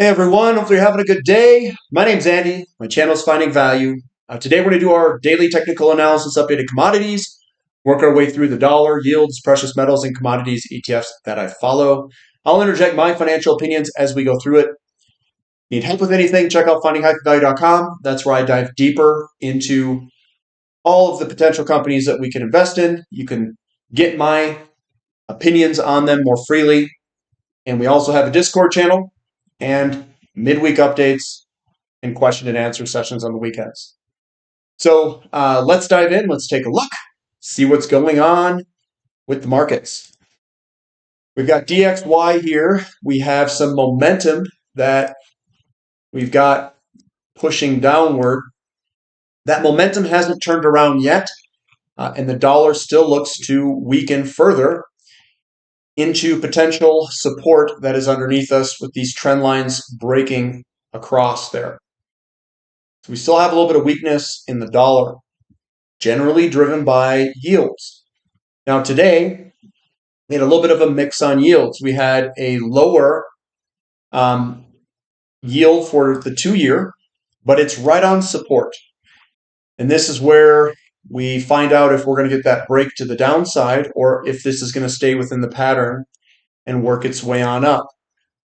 Hey everyone, hopefully you're having a good day. My name's Andy. My channel is Finding Value. Today we're going to do our daily technical analysis updated commodities, work our way through the dollar, yields, precious metals, and commodities ETFs that I follow. I'll interject my financial opinions as we go through it. Need help with anything? Check out finding-value.com. That's where I dive deeper into all of the potential companies that we can invest in. You can get my opinions on them more freely. And we also have a Discord channel and midweek updates and question and answer sessions on the weekends. So let's dive in. Let's take a look, see what's going on with the markets. We've got DXY here. We have some momentum that we've got pushing downward. That momentum hasn't turned around yet, and the dollar still looks to weaken further into potential support that is underneath us with these trend lines breaking across there. So we still have a little bit of weakness in the dollar, generally driven by yields. Now today, we had a little bit of a mix on yields. We had a lower yield for the 2-year, but it's right on support. And this is where we find out if we're going to get that break to the downside or if this is going to stay within the pattern and work its way on up.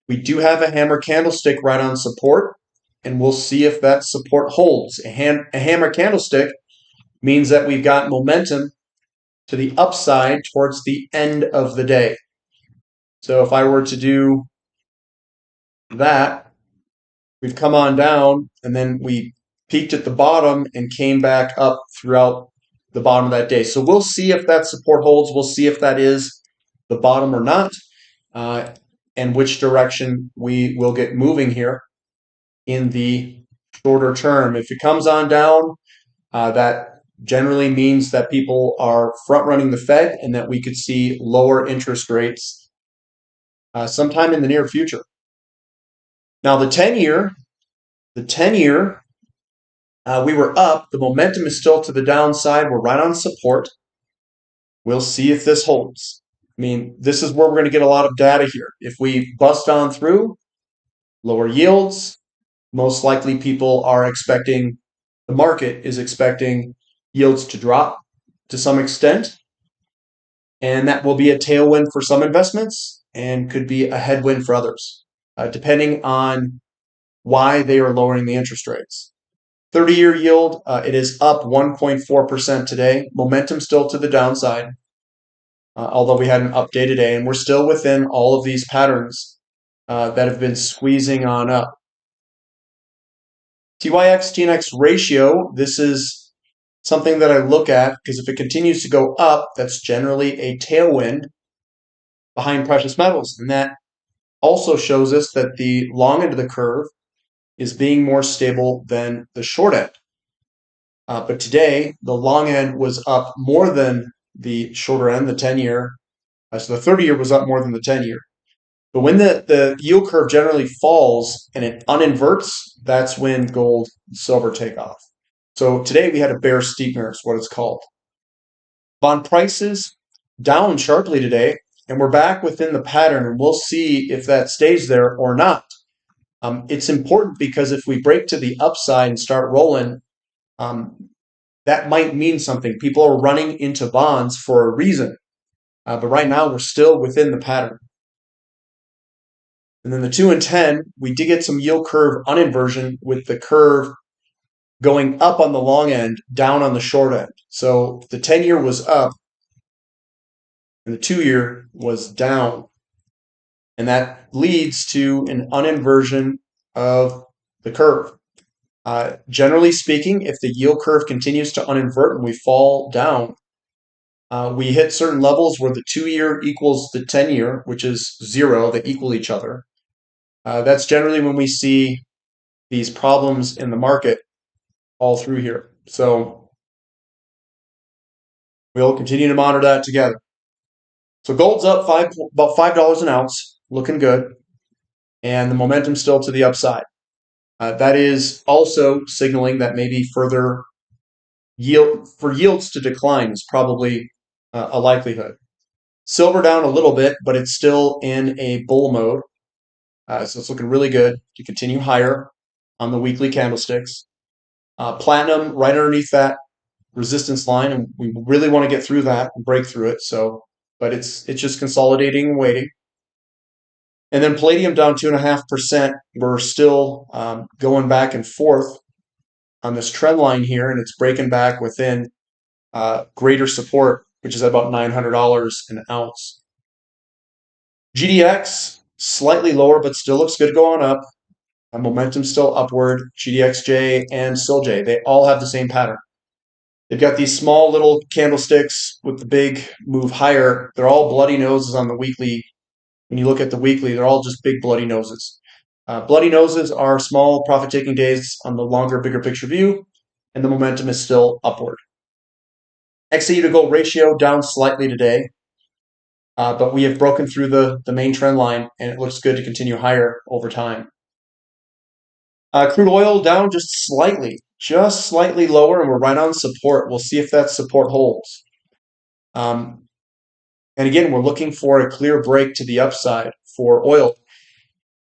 We do have a hammer candlestick right on support, and we'll see if that support holds. A hammer candlestick means that we've got momentum to the upside towards the end of the day. So if I were to do that, we've come on down, and then we peaked at the bottom and came back up throughout the bottom of that day. So we'll see if that support holds. We'll see if that is the bottom or not, and which direction we will get moving here in the shorter term. If it comes on down, that generally means that people are front-running the Fed and that we could see lower interest rates sometime in the near future. Now the 10-year, we were up. The momentum is still to the downside. We're right on support. We'll see if this holds. I mean, this is where we're going to get a lot of data here. If we bust on through, lower yields, most likely people are expecting, the market is expecting yields to drop to some extent. And that will be a tailwind for some investments and could be a headwind for others, depending on why they are lowering the interest rates. 30-year yield, it is up 1.4% today. Momentum still to the downside, although we had an up day today, and we're still within all of these patterns that have been squeezing on up. TYX-TNX ratio, this is something that I look at because if it continues to go up, that's generally a tailwind behind precious metals. And that also shows us that the long end of the curve is being more stable than the short end. But today, the long end was up more than the shorter end, the 10-year. So the 30-year was up more than the 10-year. But when the yield curve generally falls and it uninverts, that's when gold and silver take off. So today we had a bear steepener is what it's called. Bond prices down sharply today, and we're back within the pattern, and we'll see if that stays there or not. It's important because if we break to the upside and start rolling, that might mean something. People are running into bonds for a reason. But right now we're still within the pattern. And then the 2 and 10, we did get some yield curve uninversion with the curve going up on the long end, down on the short end. So the 10-year was up and the 2-year was down. And that leads to an uninversion of the curve. Generally speaking, if the yield curve continues to uninvert and we fall down, we hit certain levels where the 2-year equals the 10-year, which is 0. They equal each other. That's generally when we see these problems in the market all through here. So we'll continue to monitor that together. So gold's up about $5 an ounce, looking good, and the momentum still to the upside. That is also signaling that maybe further yields to decline is probably a likelihood. Silver down a little bit, but it's still in a bull mode. So it's looking really good to continue higher on the weekly candlesticks. Platinum right underneath that resistance line, and we really want to get through that and break through it. So, but it's just consolidating and waiting. And then palladium down 2.5%. We're still going back and forth on this trend line here, and it's breaking back within greater support, which is about $900 an ounce. GDX slightly lower, but still looks good going up. Momentum still upward. GDXJ and SILJ, they all have the same pattern. They've got these small little candlesticks with the big move higher. They're all bloody noses on the weekly. When you look at the weekly, they're all just big bloody noses. Bloody noses are small profit-taking days on the longer, bigger picture view, and the momentum is still upward. XAU to gold ratio down slightly today, but we have broken through the main trend line, and it looks good to continue higher over time. Crude oil down just slightly lower, and we're right on support. We'll see if that support holds. And again, we're looking for a clear break to the upside for oil.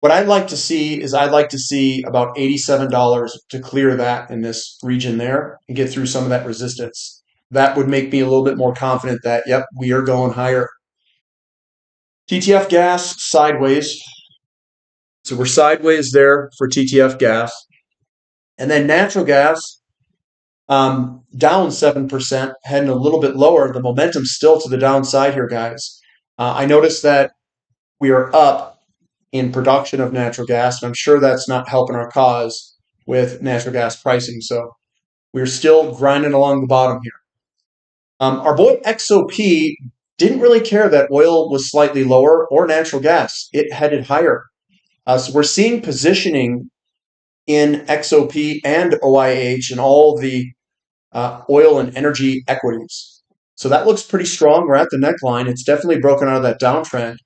What I'd like to see is about $87 to clear that in this region there and get through some of that resistance. That would make me a little bit more confident that, yep, we are going higher. TTF gas sideways. So we're sideways there for TTF gas. And then natural gas down 7%, heading a little bit lower. The momentum's still to the downside here, guys. I noticed that we are up in production of natural gas, and I'm sure that's not helping our cause with natural gas pricing. So we're still grinding along the bottom here. Our boy XOP didn't really care that oil was slightly lower or natural gas. It headed higher. So we're seeing positioning in XOP and OIH and all the oil and energy equities. So that looks pretty strong. We're at the neckline. It's definitely broken out of that downtrend.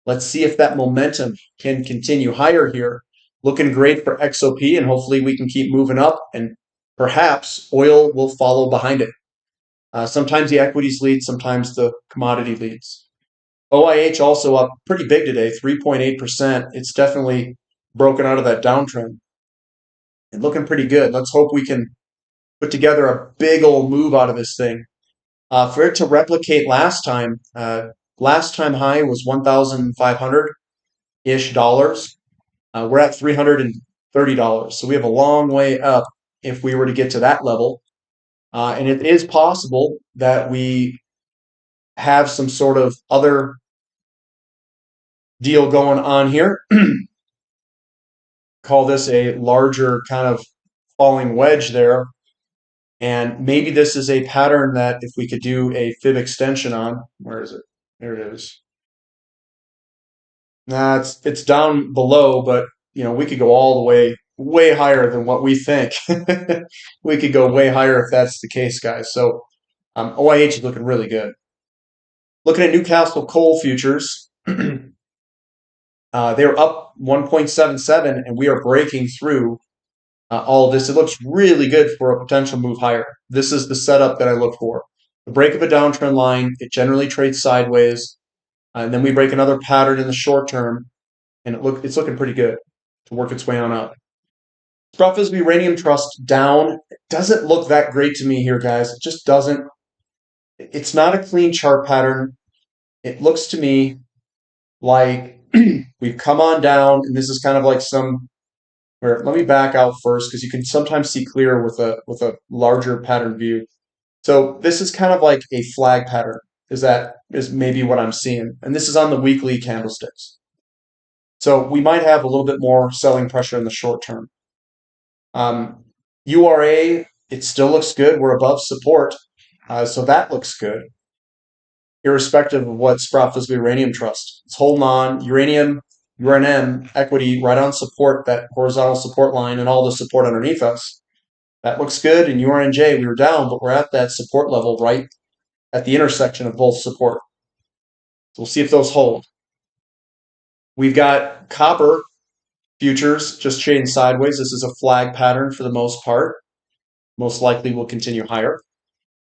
Let's see if that momentum can continue higher here. Looking great for XOP, and hopefully we can keep moving up, and perhaps oil will follow behind it. Sometimes the equities lead, sometimes the commodity leads. OIH also up pretty big today, 3.8%. It's definitely broken out of that downtrend and looking pretty good. Let's hope we can put together a big old move out of this thing. For it to replicate last time high was $1,500-ish dollars. We're at $330, so we have a long way up if we were to get to that level. And it is possible that we have some sort of other deal going on here. Call this a larger kind of falling wedge there. And maybe this is a pattern that if we could do a fib extension on, where is it? There it is. Nah, it's down below, but we could go all the way higher than what we think. We could go way higher if that's the case, guys. So OIH is looking really good. Looking at Newcastle coal futures, they are up 1.77, and we are breaking through all of this. It looks really good for a potential move higher. This is the setup that I look for. The break of a downtrend line, it generally trades sideways, and then we break another pattern in the short term, and it's looking pretty good to work its way on up. Sprott Physical Uranium Trust down. It doesn't look that great to me here, guys. It just doesn't. It's not a clean chart pattern. It looks to me like we've come on down, and this is kind of like let me back out first, because you can sometimes see clearer with a larger pattern view. So this is kind of like a flag pattern. Is maybe what I'm seeing, and this is on the weekly candlesticks. So we might have a little bit more selling pressure in the short term. URA, it still looks good. We're above support, so that looks good, irrespective of what Sprott Physical Uranium Trust. It's holding on. Uranium, URNM, equity, right on support, that horizontal support line and all the support underneath us. That looks good. And URNJ, we were down, but we're at that support level right at the intersection of both support. So we'll see if those hold. We've got copper futures just trading sideways. This is a flag pattern for the most part. Most likely will continue higher.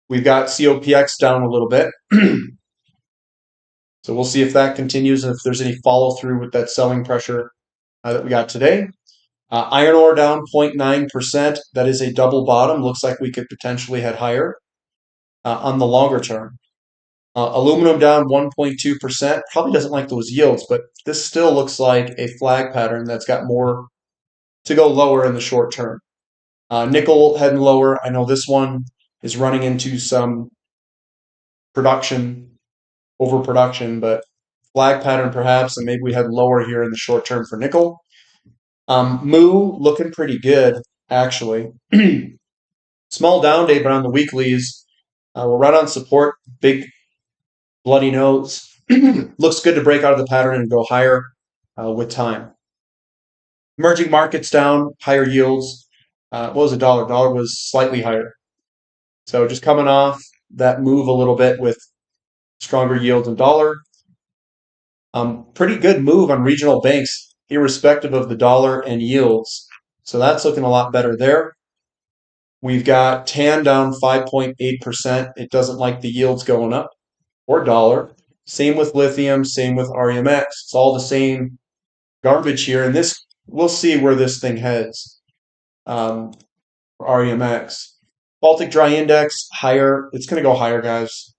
We've got COPX down a little bit. So we'll see if that continues and if there's any follow through with that selling pressure that we got today. Iron ore down 0.9%. That is a double bottom. Looks like we could potentially head higher on the longer term. Aluminum down 1.2%. Probably doesn't like those yields, but this still looks like a flag pattern that's got more to go lower in the short term. Nickel heading lower. I know this one is running into some overproduction, but flag pattern perhaps, and maybe we head lower here in the short term for nickel. Mu looking pretty good, actually. Small down day, but on the weeklies, we're right on support. Big bloody nose. Looks good to break out of the pattern and go higher with time. Emerging markets down, higher yields. What was the dollar? Dollar was slightly higher. So just coming off that move a little bit with stronger yields in dollar. Pretty good move on regional banks, irrespective of the dollar and yields. So that's looking a lot better there. We've got TAN down 5.8%. It doesn't like the yields going up or dollar. Same with lithium, same with REMX. It's all the same garbage here. And this, we'll see where this thing heads for REMX. Baltic Dry Index, higher. It's going to go higher, guys.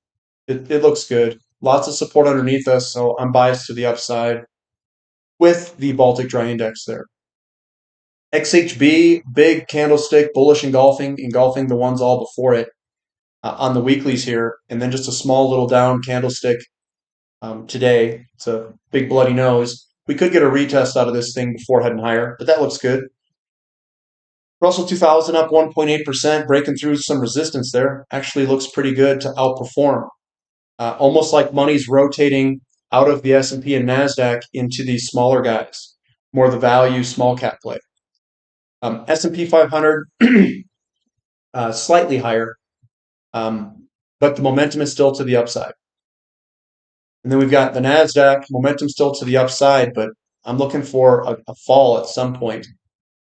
It looks good. Lots of support underneath us, so I'm biased to the upside with the Baltic Dry Index there. XHB, big candlestick, bullish engulfing the ones all before it on the weeklies here, and then just a small little down candlestick today. It's a big bloody nose. We could get a retest out of this thing before heading higher, but that looks good. Russell 2000 up 1.8%, breaking through some resistance there. Actually looks pretty good to outperform. Almost like money's rotating out of the S&P and NASDAQ into these smaller guys, more the value small cap play. S&P 500 slightly higher, but the momentum is still to the upside. And then we've got the NASDAQ, momentum still to the upside, but I'm looking for a fall at some point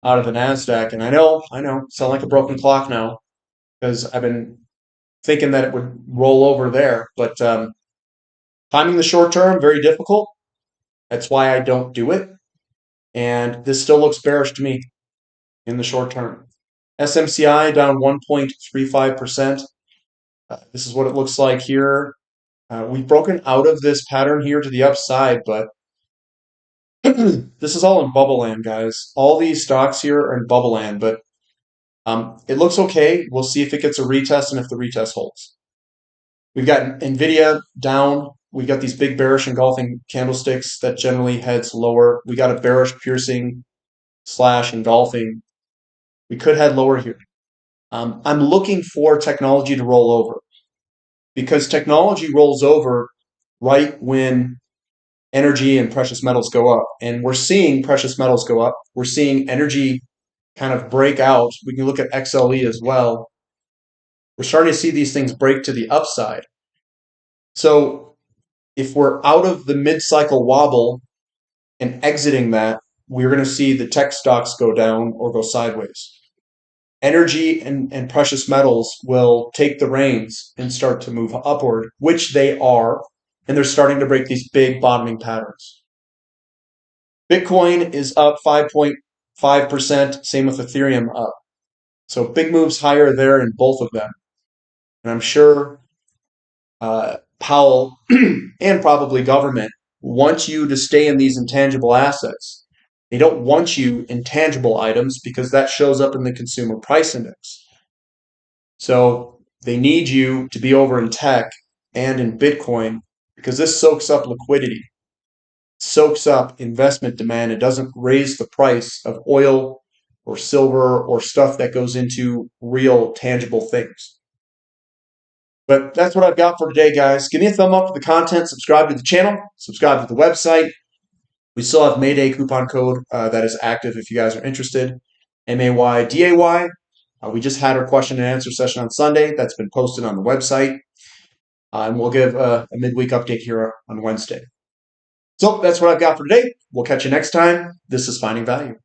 out of the NASDAQ. And I know, sound like a broken clock now because I've been thinking that it would roll over there. But timing the short term, very difficult. That's why I don't do it. And this still looks bearish to me in the short term. SMCI down 1.35%. This is what it looks like here. We've broken out of this pattern here to the upside, but this is all in bubble land, guys. All these stocks here are in bubble land, but it looks okay. We'll see if it gets a retest and if the retest holds. We've got NVIDIA down. We've got these big bearish engulfing candlesticks that generally heads lower. We got a bearish piercing / engulfing. We could head lower here. I'm looking for technology to roll over because technology rolls over right when energy and precious metals go up. And we're seeing precious metals go up. We're seeing energy kind of break out. We can look at XLE as well. We're starting to see these things break to the upside. So if we're out of the mid-cycle wobble and exiting that, we're going to see the tech stocks go down or go sideways. Energy and precious metals will take the reins and start to move upward, which they are, and they're starting to break these big bottoming patterns. Bitcoin is up 5.5%, same with Ethereum up. So big moves higher there in both of them. And I'm sure Powell and probably government want you to stay in these intangible assets. They don't want you in tangible items because that shows up in the consumer price index. So they need you to be over in tech and in Bitcoin because this soaks up liquidity, soaks up investment demand. It doesn't raise the price of oil or silver or stuff that goes into real tangible things. But that's what I've got for today, guys. Give me a thumb up for the content. Subscribe to the channel. Subscribe to the website. We still have Mayday coupon code that is active if you guys are interested. MAYDAY. We just had our question and answer session on Sunday. That's been posted on the website. And we'll give a midweek update here on Wednesday. So that's what I've got for today. We'll catch you next time. This is Finding Value.